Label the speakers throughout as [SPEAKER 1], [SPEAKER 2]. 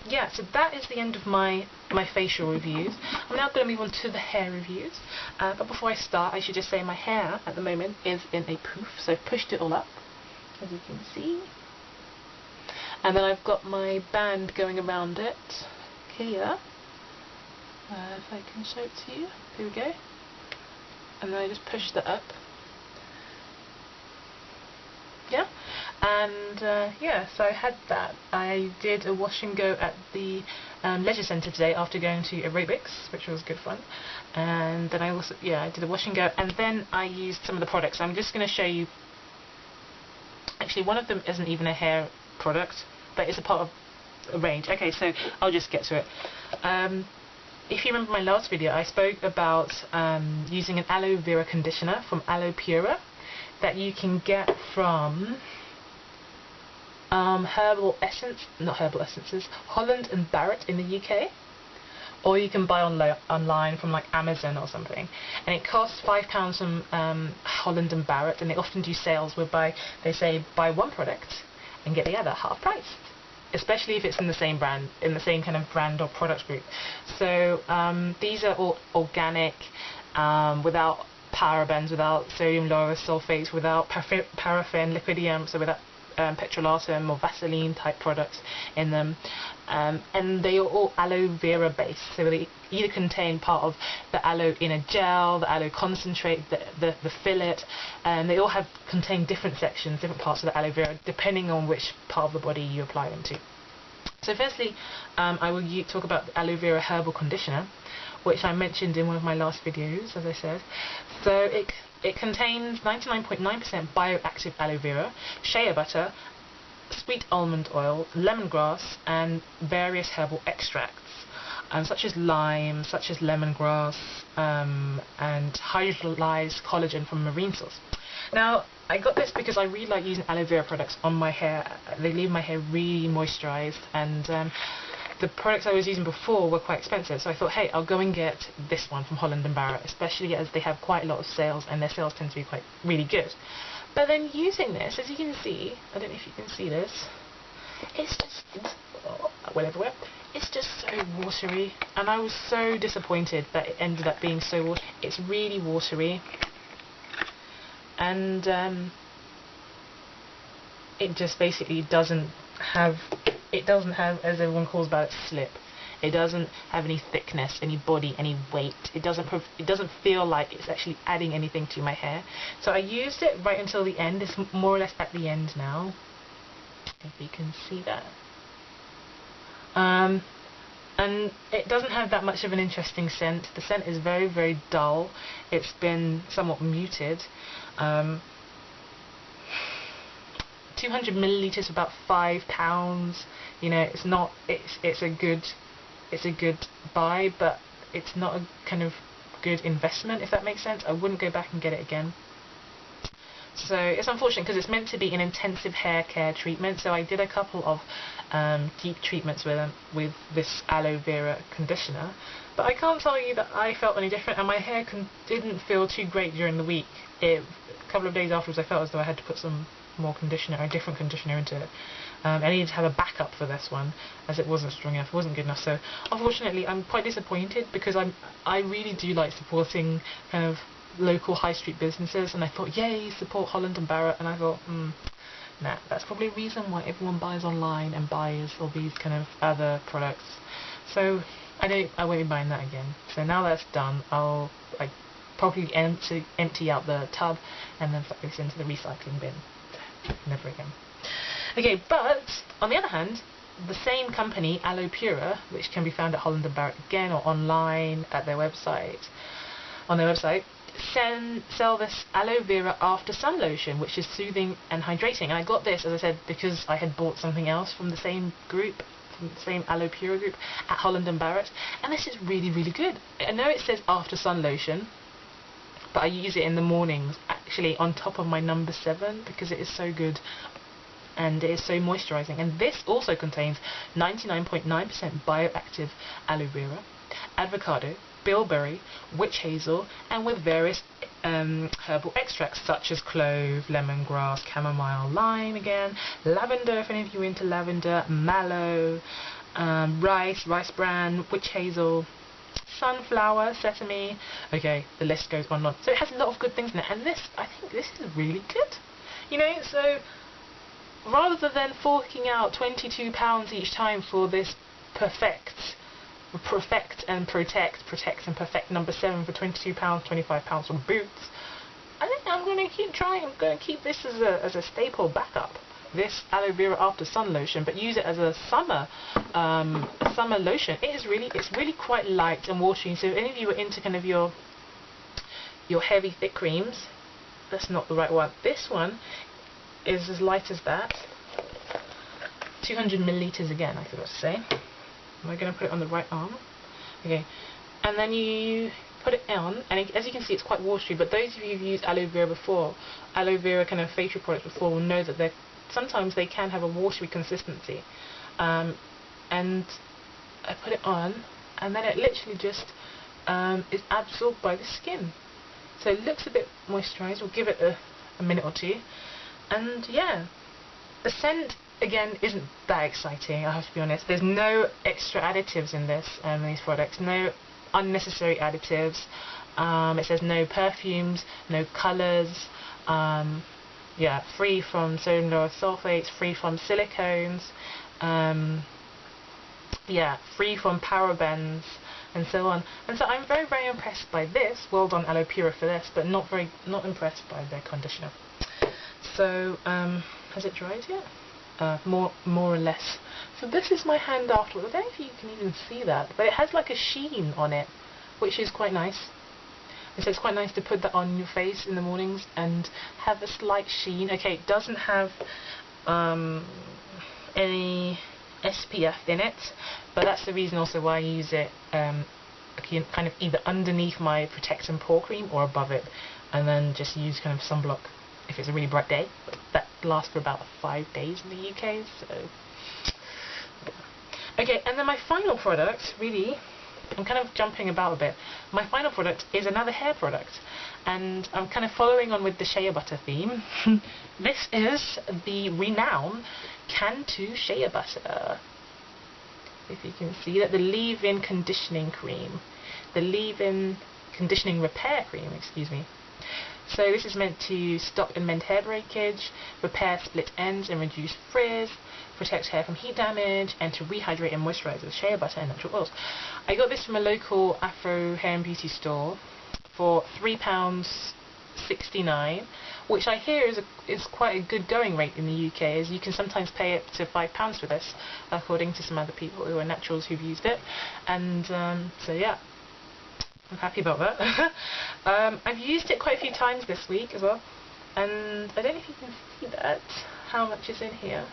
[SPEAKER 1] yeah, so that is the end of my facial reviews. I'm now going to move on to the hair reviews. But before I start, I should just say my hair at the moment is in a poof, so I've pushed it all up, as you can see. And then I've got my band going around it here. If I can show it to you. Here we go. And then I just push that up. Yeah. And yeah, so I had that. I did a wash and go at the leisure centre today after going to aerobics, which was good fun. And then I also, yeah, I did a wash and go, and then I used some of the products. I'm just going to show you. Actually, one of them isn't even a hair product, but it's a part of a range. Okay, so I'll just get to it. If you remember my last video, I spoke about using an aloe vera conditioner from Aloe Pura that you can get from Herbal Essence, not Herbal Essences, Holland and Barrett in the UK, or you can buy online from like Amazon or something, and it costs £5 from Holland and Barrett, and they often do sales whereby they say buy one product and get the other half price, especially if it's in the same brand, in the same kind of brand or product group. So these are all organic, without parabens, without sodium lauryl sulfates, without paraffin, liquidium, so without petrolatum or Vaseline type products in them, and they are all aloe vera based, so they either contain part of the aloe in a gel, the aloe concentrate, the fillet, and they all contain different sections, different parts of the aloe vera, depending on which part of the body you apply them to. So firstly, I will talk about the aloe vera herbal conditioner, which I mentioned in one of my last videos, as I said. So it contains 99.9% bioactive aloe vera, shea butter, sweet almond oil, lemongrass, and various herbal extracts, such as lime, such as lemongrass, and hydrolyzed collagen from marine source. Now, I got this because I really like using aloe vera products on my hair. They leave my hair really moisturized, and the products I was using before were quite expensive, so I thought, hey, I'll go and get this one from Holland and Barrett, especially as they have quite a lot of sales, and their sales tend to be really good. But then using this, as you can see, I don't know if you can see this, it's just, well, everywhere, it's just so watery, and I was so disappointed that it ended up being so watery. It's really watery, and it just basically doesn't have, as everyone calls about it, slip. It doesn't have any thickness, any body, any weight. It doesn't feel like it's actually adding anything to my hair. So I used it right until the end. It's more or less at the end now, if you can see that. And it doesn't have that much of an interesting scent. The scent is very, very dull. It's been somewhat muted. 200 milliliters, about £5. You know, it's not. It's a good buy, but it's not a kind of good investment, if that makes sense. I wouldn't go back and get it again. So it's unfortunate because it's meant to be an intensive hair care treatment. So I did a couple of deep treatments with this aloe vera conditioner, but I can't tell you that I felt any different, and my hair didn't feel too great during the week. A couple of days afterwards, I felt as though I had to put some more conditioner, a different conditioner into it. I needed to have a backup for this one, as it wasn't strong enough, it wasn't good enough. So unfortunately, I'm quite disappointed, because I really do like supporting kind of local high street businesses, and I thought, yay, support Holland and Barrett, and I thought, nah, that's probably a reason why everyone buys online and buys all these kind of other products. So I won't be buying that again. So now that's done, I'll probably empty out the tub and then put this into the recycling bin. Never again. Okay, but on the other hand, the same company, Aloe Pura, which can be found at Holland and Barrett again, or online at their website, sell this aloe vera after sun lotion, which is soothing and hydrating. And I got this, as I said, because I had bought something else from the same group, from the same Aloe Pura group at Holland and Barrett, and this is really, really good. I know it says after sun lotion, but I use it in the mornings, actually on top of my number 7, because it is so good and it is so moisturizing. And this also contains 99.9% bioactive aloe vera, avocado, bilberry, witch hazel, and with various herbal extracts such as clove, lemongrass, chamomile, lime again, lavender if any of you are into lavender, mallow, rice bran, witch hazel, sunflower, sesame. Okay, the list goes on and on. So it has a lot of good things in it, and this, I think this is really good. You know, so rather than forking out £22 each time for this protect and perfect number 7 for £22, £25 for boots, I think I'm going to keep trying. I'm going to keep this as a staple backup. This aloe vera after sun lotion, but use it as a summer lotion. It's really quite light and watery. So if any of you are into kind of your heavy thick creams, that's not the right one. This one is as light as that. 200 milliliters again, I forgot to say. Am I going to put it on the right arm? Okay, and then you put it on, and as you can see, it's quite watery. But those of you who've used aloe vera before, aloe vera kind of facial products before, will know that sometimes they can have a watery consistency. And I put it on, and then it literally just is absorbed by the skin. So it looks a bit moisturized. We'll give it a minute or two. And yeah, the scent again isn't that exciting, I have to be honest. There's no extra additives in these products, no unnecessary additives. It says no perfumes, no colours, yeah, free from sodium lauryl sulfates, free from silicones, yeah, free from parabens, and so on. And so I'm very impressed by this. Well done Aloe Pura for this, but not impressed by their conditioner. So has it dried yet? More or less. So this is my hand afterwards. I don't know if you can even see that, but it has like a sheen on it, which is quite nice. And so it's quite nice to put that on your face in the mornings and have a slight sheen. Okay, it doesn't have any SPF in it, but that's the reason also why I use it kind of either underneath my Protect and Pore cream or above it, and then just use kind of sunblock if it's a really bright day. That lasts for about 5 days in the UK, so okay. And then my final product, really, I'm kind of jumping about a bit. My final product is another hair product, and I'm kind of following on with the shea butter theme. This is the renowned Cantu Shea Butter. If you can see that, the leave-in conditioning cream, the leave-in conditioning repair cream, excuse me. So this is meant to stop and mend hair breakage, repair split ends and reduce frizz, protect hair from heat damage, and to rehydrate and moisturize with shea butter and natural oils. I got this from a local Afro hair and beauty store for £3.69, which I hear is quite a good going rate in the UK, as you can sometimes pay up to £5 for this, according to some other people who are naturals who've used it. And so yeah, I'm happy about that. I've used it quite a few times this week as well, and I don't know if you can see that, how much is in here.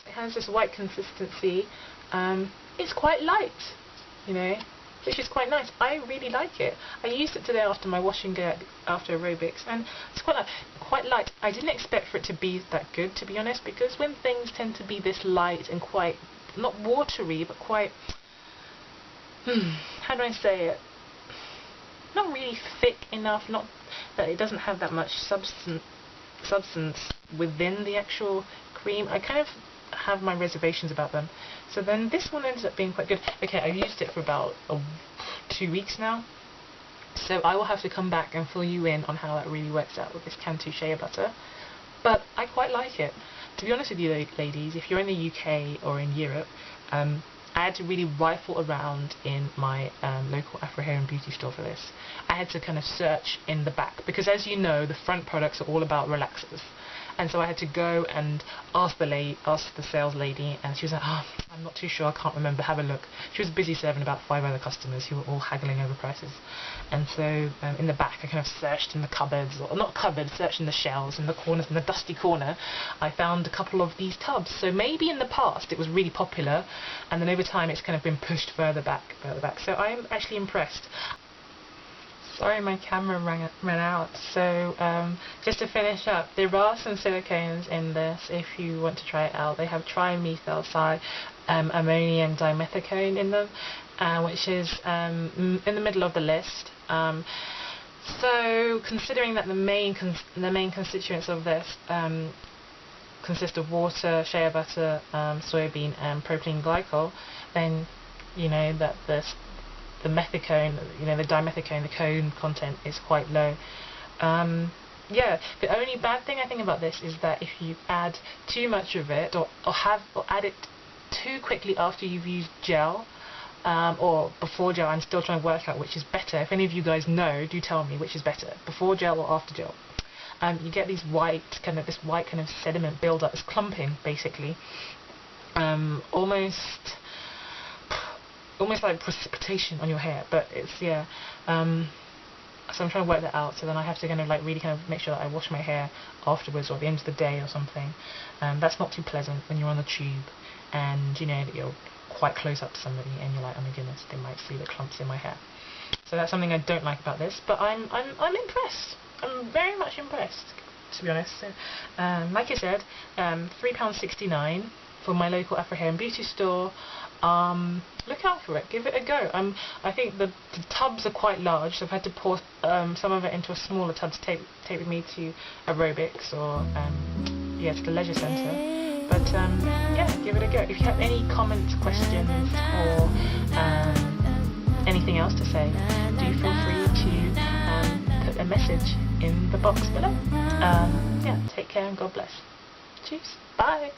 [SPEAKER 1] It has this white consistency. It's quite light, you know, which is quite nice. I really like it. I used it today after my wash and go after aerobics, and it's quite light. I didn't expect for it to be that good, to be honest, because when things tend to be this light and quite, not watery, but quite, how do I say it? Not really thick enough, not that it doesn't have that much substance within the actual cream. I kind of have my reservations about them. So then this one ends up being quite good. Okay, I've used it for about 2 weeks now, so I will have to come back and fill you in on how that really works out with this Cantu Shea Butter. But I quite like it. To be honest with you ladies, if you're in the UK or in Europe, I had to really rifle around in my local Afro hair and beauty store for this. I had to kind of search in the back, because as you know, the front products are all about relaxers. And so I had to go and ask the sales lady, and she was like, oh, I'm not too sure, I can't remember, have a look. She was busy serving about 5 other customers who were all haggling over prices. And so in the back I kind of searched in the cupboards, or not cupboards, searched in the shelves, in the corners, in the dusty corner. I found a couple of these tubs. So maybe in the past it was really popular, and then over time it's kind of been pushed further back. So I'm actually impressed. Sorry, my camera ran out. So just to finish up, there are some silicones in this if you want to try it out. They have trimethyl ammonium dimethicone in them, which is in the middle of the list. So considering that the main constituents of this consists of water, shea butter, soybean, and propylene glycol, then you know that the methicone, you know, the dimethicone, the cone content is quite low. Yeah, the only bad thing I think about this is that if you add too much of it, or add it too quickly after you've used gel, or before gel. I'm still trying to work out which is better. If any of you guys know, do tell me which is better, before gel or after gel. You get this white kind of sediment build up, this clumping basically, almost like precipitation on your hair. But it's so I'm trying to work that out. So then I have to kind of like really kind of make sure that I wash my hair afterwards or at the end of the day or something. That's not too pleasant when you're on the tube and you know that you're quite close up to somebody and you're like, oh my goodness, they might see the clumps in my hair. So that's something I don't like about this, but I'm impressed. I'm very much impressed, to be honest. So, like I said, £3.69 for my local Afro Hair and Beauty store. Look out for it, give it a go. I think the tubs are quite large, so I've had to pour some of it into a smaller tub to take with me to aerobics or to the leisure centre. But yeah, give it a go. If you have any comments, questions, or anything else to say, do feel free to put a message in the box below. Yeah, take care and God bless. Cheers. Bye.